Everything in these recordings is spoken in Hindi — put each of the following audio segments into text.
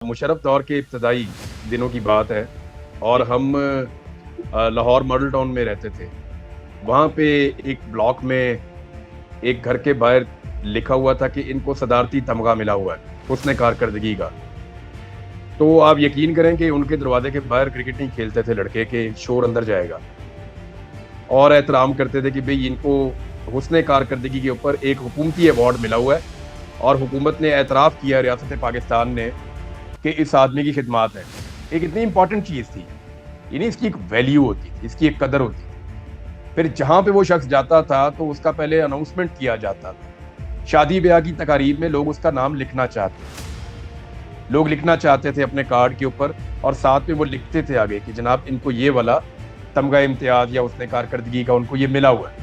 मुशर्रफ दौर के इब्तदाई दिनों की बात है और हम लाहौर मॉडल टाउन में रहते थे। वहाँ पे एक ब्लॉक में एक घर के बाहर लिखा हुआ था कि इनको सदारती तमगा मिला हुआ है हुस्न कारकर्दगी का। तो आप यकीन करें कि उनके दरवाजे के बाहर क्रिकेट नहीं खेलते थे लड़के के शोर अंदर जाएगा, और एहतराम करते थे कि भाई इनको हुस्न कारकर्दगी के ऊपर एक हुकूमती अवार्ड मिला हुआ है और हुकूमत ने एतराफ़ किया, रियासत पाकिस्तान ने, कि इस आदमी की खिदमत है। एक इतनी इंपॉर्टेंट चीज़ थी, यानी इसकी एक वैल्यू होती थी, इसकी एक कदर होती थी। फिर जहाँ पे वो शख्स जाता था तो उसका पहले अनाउंसमेंट किया जाता था। शादी ब्याह की तकारीब में लोग उसका नाम लिखना चाहते थे अपने कार्ड के ऊपर, और साथ में वो लिखते थे आगे कि जनाब इनको ये वाला तमगा इम्तियाज़ या उसने कारकर्दगी का उनको ये मिला हुआ है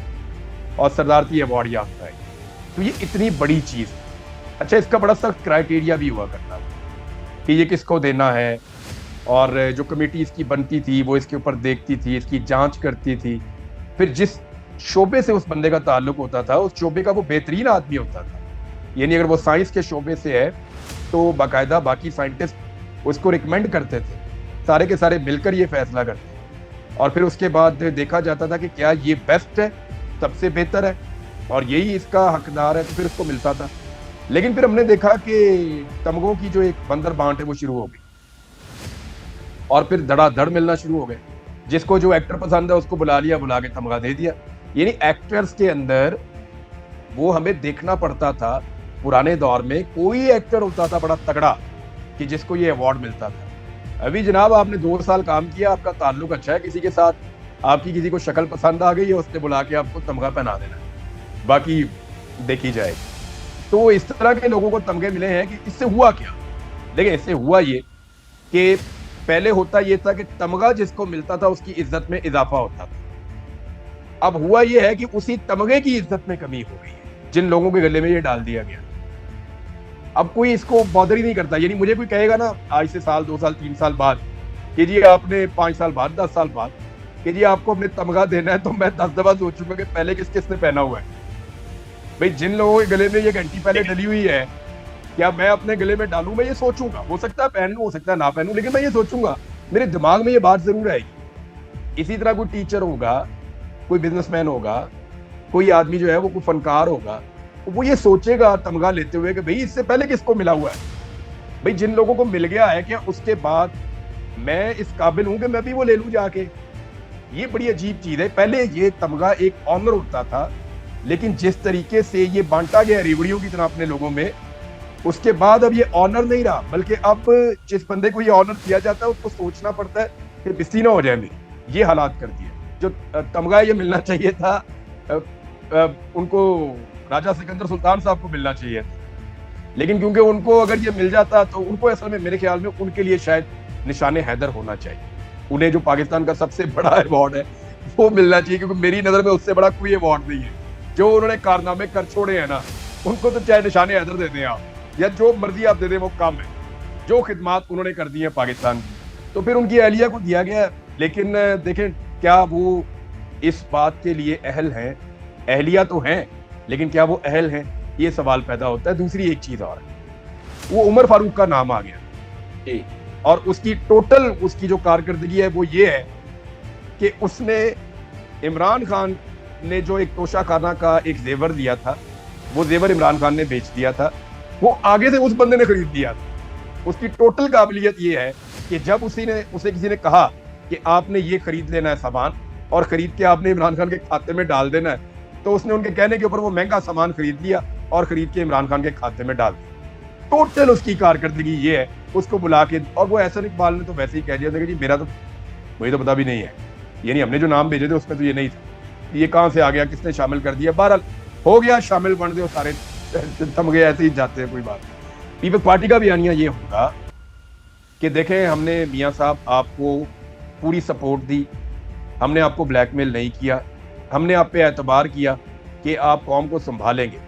और सदारती अवार्ड याफ्ता है। तो ये इतनी बड़ी चीज़। अच्छा, इसका बड़ा सख्त क्राइटेरिया भी हुआ करता था कि ये किसको देना है, और जो कमेटी इसकी बनती थी वो इसके ऊपर देखती थी, इसकी जांच करती थी। फिर जिस शोबे से उस बंदे का ताल्लुक होता था उस शोबे का वो बेहतरीन आदमी होता था, यानी अगर वो साइंस के शोबे से है तो बाकायदा बाकी साइंटिस्ट उसको रिकमेंड करते थे, सारे के सारे मिलकर ये फैसला करते थे। और फिर उसके बाद देखा जाता था कि क्या ये बेस्ट है, सबसे बेहतर है और यही इसका हकदार है, तो फिर उसको मिलता था। लेकिन फिर हमने देखा कि तमगों की जो एक बंदर बांट है वो शुरू हो गई और फिर धड़ाधड़ मिलना शुरू हो गए। जिसको जो एक्टर पसंद है उसको बुला लिया, बुला के तमगा दे दिया। यानी एक्टर्स के अंदर वो हमें देखना पड़ता था। पुराने दौर में कोई एक्टर होता था बड़ा तगड़ा कि जिसको ये अवार्ड मिलता था। अभी जनाब आपने 2 साल काम किया, आपका ताल्लुक अच्छा है किसी के साथ, आपकी किसी को शक्ल पसंद आ गई है, उसने बुला के आपको तमगा पहना देना, बाकी देखी जाएगी। तो इस तरह के लोगों को तमगे मिले हैं कि इससे हुआ क्या। देखिए, इससे हुआ ये कि पहले होता ये था कि तमगा जिसको मिलता था उसकी इज्जत में इजाफा होता था। अब हुआ ये है कि उसी तमगे की इज्जत में कमी हो गई है, जिन लोगों के गले में ये डाल दिया गया। अब कोई इसको बॉदर ही नहीं करता। यानी मुझे कोई कहेगा ना आज से साल 2 साल 3 साल बाद कि जी आपने 5 साल बाद 10 साल बाद कि जी आपको अपने तमगा देना है, तो मैं 10 दफा सोचूंगा कि पहले किस किसने पहना हुआ है। भाई जिन लोगों के गले में ये घंटी पहले डली हुई है, क्या मैं अपने गले में डालूं? मैं ये सोचूंगा, हो सकता है पहन लूं, हो सकता है ना पहनूं, लेकिन मैं ये सोचूंगा, मेरे दिमाग में ये बात जरूर आएगी। इसी तरह कोई टीचर होगा, कोई बिजनेसमैन होगा, कोई आदमी जो है वो कोई फनकार होगा, वो ये सोचेगा तमगा लेते हुए कि भाई इससे पहले किसको मिला हुआ है। भाई जिन लोगों को मिल गया है, क्या उसके बाद मैं इस काबिल हूं कि मैं भी वो ले लूं जाके? ये बड़ी अजीब चीज है। पहले ये तमगा एक ऑनर होता था, लेकिन जिस तरीके से ये बांटा गया रेवड़ियों की तरह अपने लोगों में, उसके बाद अब ये ऑनर नहीं रहा, बल्कि अब जिस बंदे को ये ऑनर दिया जाता है उसको सोचना पड़ता है कि बिस्ती ना हो जाए मेरी। ये हालात कर दिए। जो तमगा ये मिलना चाहिए था उनको राजा सिकंदर सुल्तान साहब को मिलना चाहिए था, लेकिन क्योंकि उनको अगर ये मिल जाता तो उनको असल में मेरे ख्याल में उनके लिए शायद निशाने हैदर होना चाहिए। उन्हें जो पाकिस्तान का सबसे बड़ा अवार्ड है वो मिलना चाहिए, क्योंकि मेरी नजर में उससे बड़ा कोई अवार्ड नहीं है। जो उन्होंने कारनामे कर छोड़े हैं ना, उनको तो चाहे निशाने हैदर दे दें आप, या जो मर्जी आप दे दें, वो कम है। जो खिदमात उन्होंने कर दी है पाकिस्तान की, तो फिर उनकी अहलिया को दिया गया। लेकिन देखें, क्या वो इस बात के लिए अहल हैं? अहलिया तो हैं, लेकिन क्या वो अहल हैं, ये सवाल पैदा होता है। दूसरी एक चीज और है, वो उमर फारूक का नाम आ गया, और उसकी टोटल उसकी जो कारकर्दगी है वो ये है कि उसने इमरान खान ने जो एक तोशाखाना का एक जेवर दिया था, वो जेवर इमरान खान ने बेच दिया था, वो आगे से उस बंदे ने खरीद लिया था। उसकी टोटल काबिलियत ये है कि जब उसे किसी ने कहा कि आपने ये खरीद लेना है सामान, और खरीद के आपने इमरान खान के खाते में डाल देना है, तो उसने उनके कहने के ऊपर वो महंगा सामान खरीद लिया और खरीद के इमरान खान के खाते में डाल दिया। टोटल उसकी कारकर्दगी ये है। उसको बुला के, और वो एहसन इकबाल ने तो वैसे ही कह दिया था कि जी मेरा तो मुझे तो पता भी नहीं है, यानी हमने जो नाम भेजे थे उसमें तो ये नहीं था, ये कहाँ से आ गया, किसने शामिल कर दिया। बहरहाल हो गया शामिल, बन दो सारे तमगे ऐसे ही जाते हैं, कोई बात। पीपल्स पार्टी का बयानिया ये होगा कि देखें, हमने मियाँ साहब आपको पूरी सपोर्ट दी, हमने आपको ब्लैकमेल नहीं किया, हमने आप पे एतबार किया कि आप कौम को संभालेंगे,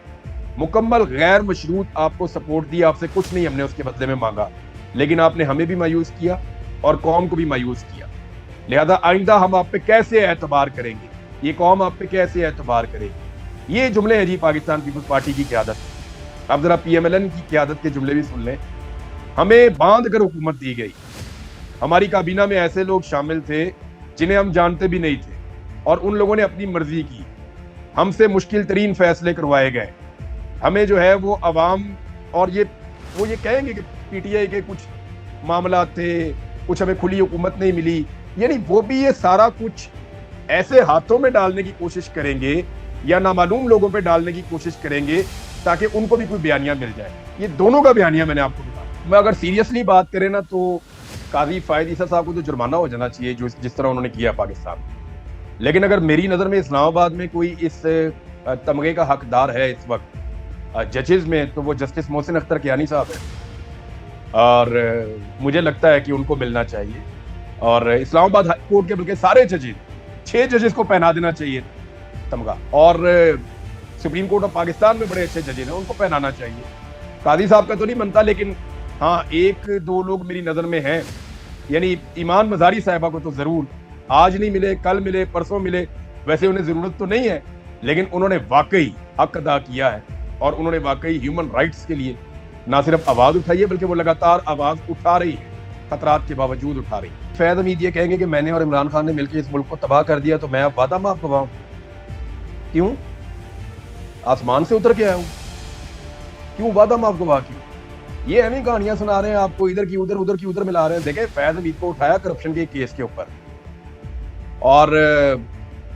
मुकम्मल गैर मशरूत आपको सपोर्ट दी, आपसे कुछ नहीं हमने उसके बदले में मांगा, लेकिन आपने हमें भी मायूस किया और कौम को भी मायूस किया। लिहाजा आइंदा हम आप पे कैसे एतबार करेंगे, ये कौम आप पे कैसे एतबार करेगी। ये जुमले हैं जी पाकिस्तान पीपल्स पार्टी की क़यादत। अब जरा PMLN की क़यादत के जुमले भी सुन लें। हमें बांध कर हुकूमत दी गई। हमारी काबीना में ऐसे लोग शामिल थे जिन्हें हम जानते भी नहीं थे, और उन लोगों ने अपनी मर्जी की। हमसे मुश्किल तरीन फैसले करवाए गए। हमें जो है वो अवाम, और वो ये कहेंगे कि पीटीआई के कुछ मामला थे, कुछ हमें खुली हुकूमत नहीं मिली, यानी वो भी ये सारा कुछ ऐसे हाथों में डालने की कोशिश करेंगे या नामालूम लोगों पे डालने की कोशिश करेंगे ताकि उनको भी कोई बयानिया मिल जाए। ये दोनों का बयानिया मैंने आपको बताया। मैं अगर सीरियसली बात करें ना, तो काजी फायद ईसा साहब को तो जुर्माना हो जाना चाहिए जो जिस तरह उन्होंने किया पाकिस्तान में। लेकिन अगर मेरी नज़र में इस्लामाबाद में कोई इस तमगे का हकदार है इस वक्त जजेस में, तो वो जस्टिस मोहसिन अख्तर कियानी साहब है, और मुझे लगता है कि उनको मिलना चाहिए। और इस्लामाबाद हाई कोर्ट के बल्कि सारे जजेस, 6 जजेस को पहना देना चाहिए तमगा, और सुप्रीम कोर्ट ऑफ पाकिस्तान में बड़े अच्छे जजेस हैं, उनको पहनाना चाहिए। काजी साहब का तो नहीं बनता, लेकिन हाँ 1-2 लोग मेरी नज़र में हैं, यानी ईमान मजारी साहिबा को तो ज़रूर, आज नहीं मिले, कल मिले, परसों मिले, वैसे उन्हें ज़रूरत तो नहीं है, लेकिन उन्होंने वाकई हक अदा किया है, और उन्होंने वाकई ह्यूमन राइट्स के लिए ना सिर्फ आवाज़ उठाई है बल्कि वो लगातार आवाज़ उठा रही है, खतरात के बावजूद उठा रही है। फैज़ हमीद ये कहेंगे कि मैंने और इमरान खान ने मिलकर इस मुल्क को तबाह कर दिया, तो मैं अब वादा माफ गवाऊं? क्यों? आसमान से उतर के आया हूं, क्यों वादा माफ गवाह? क्यों? ये हमें कहानियां सुना रहे हैं आपको, इधर की उधर, उधर की उधर मिला रहे हैं। देखें, फैज़ हमीद को उठाया करप्शन के केस के ऊपर, और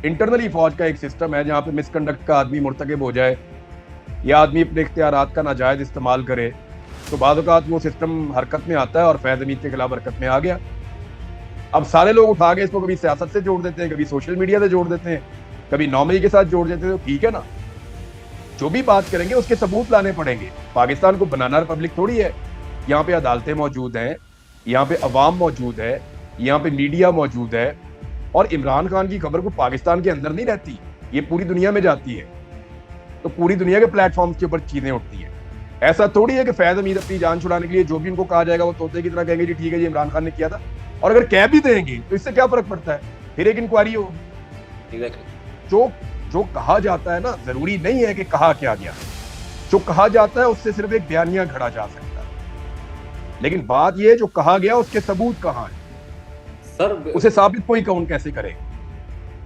इंटरनली फौज का एक सिस्टम है जहां पे मिसकंडक्ट का आदमी मुर्तकिब हो जाए या आदमी अपने इख्तियारात का नाजायज इस्तेमाल करे, तो बाद औक़ात वो सिस्टम हरकत में आता है, और फैज़ हमीद के खिलाफ हरकत में आ गया। अब सारे लोग उठा के इसको कभी सियासत से जोड़ देते हैं, कभी सोशल मीडिया से जोड़ देते हैं, कभी 9 मई के साथ जोड़ देते हैं। तो ठीक है ना, जो भी बात करेंगे उसके सबूत लाने पड़ेंगे। पाकिस्तान को बनाना रिपब्लिक थोड़ी है। यहाँ पे अदालतें मौजूद हैं, यहाँ पे अवाम मौजूद है, यहाँ पे मीडिया मौजूद है, और इमरान खान की खबर को पाकिस्तान के अंदर नहीं रहती, ये पूरी दुनिया में जाती है, तो पूरी दुनिया के प्लेटफॉर्म के ऊपर चीजें उठती हैं। ऐसा थोड़ी है कि फैज़ हमीद अपनी जान छुड़ाने के लिए जो भी उनको कहा जाएगा वो तोते की तरह कहेंगे जी ठीक है, जी इमरान खान ने किया था, और अगर कह भी देंगे तो इससे क्या फर्क पड़ता है, फिर एक इंक्वायरी होगी। जो कहा जाता है ना, जरूरी नहीं है कि कहा क्या गया, जो कहा जाता है उससे सिर्फ एक बयानिया घड़ा जा सकता है, लेकिन बात यह जो कहा गया उसके सबूत कहां है सर, उसे साबित कोई कौन कैसे करे।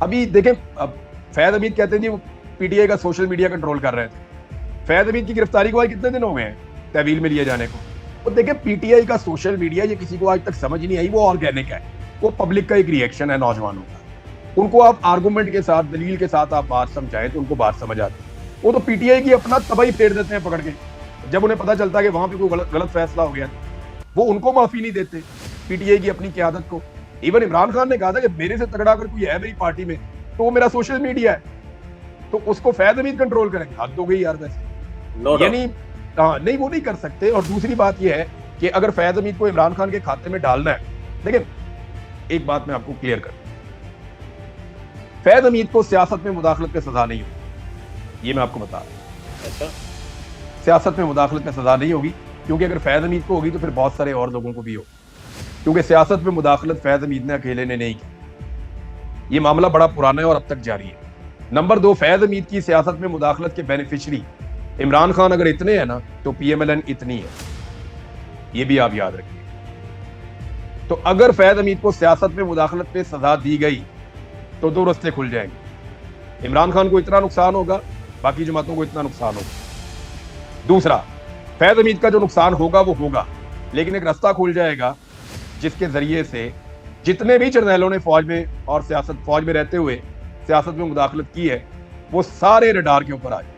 अभी देखें, अब फैज़ हमीद कहते हैं जी वो पीटीआई का सोशल मीडिया कंट्रोल कर रहे थे। फैज़ हमीद की गिरफ्तारी को आज कितने दिन हो गए हैं तहवील में लिए जाने को? तो देखें, पीटीआई का सोशल मीडिया ये किसी को आज तक समझ नहीं आई, वो ऑर्गेनिक है, वो पब्लिक का एक रिएक्शन है नौजवानों का। उनको आप आर्गूमेंट के साथ, दलील के साथ आप बात समझाएं तो उनको बात समझ आती है। वो तो पीटीआई की अपना तबाही फेर देते हैं पकड़ के, जब उन्हें पता चलता है कि वहां पे कोई गलत फैसला हो गया, वो उनको माफी नहीं देते पीटीआई की अपनी क़यादत को। इवन इमरान खान ने कहा था कि मेरे से तगड़ा अगर कोई है मेरी पार्टी में तो वो मेरा सोशल मीडिया है, तो उसको फैज़ हमीद कंट्रोल करेंगे। हद हो गई यार वैसे, यानी नहीं, वो नहीं कर सकते। और दूसरी बात यह है कि अगर फैज़ हमीद को इमरान खान के खाते में डालना है, देखिए एक बात मैं आपको क्लियर कर, फैज़ हमीद को सियासत में मुदाखलत पे सजा नहीं होगी, ये मैं आपको बता रहा हूं। अच्छा, सियासत में मुदाखलत पे सजा नहीं होगी, क्योंकि अगर फैज़ हमीद को होगी तो फिर बहुत सारे और लोगों को भी हो, क्योंकि सियासत में मुदाखलत फैज़ हमीद ने अकेले ने नहीं की। ये मामला बड़ा पुराना है और अब तक जारी है। नंबर 2, फैज़ हमीद की सियासत में मुदाखलत के बेनिफिशरी इमरान खान अगर इतने हैं ना, तो पीएमएलएन इतनी है, ये भी आप याद रखिए। तो अगर फैज़ हमीद को सियासत में मुदाखलत पे सजा दी गई तो 2 रास्ते खुल जाएंगे। इमरान खान को इतना नुकसान होगा, बाकी जमातों को इतना नुकसान होगा। दूसरा, फैज़ हमीद का जो नुकसान होगा वो होगा, लेकिन एक रास्ता खुल जाएगा जिसके जरिए से जितने भी जर्नैलों ने फौज में और फौज में रहते हुए सियासत में मुदाखलत की है, वो सारे रडार के ऊपर आ जाए।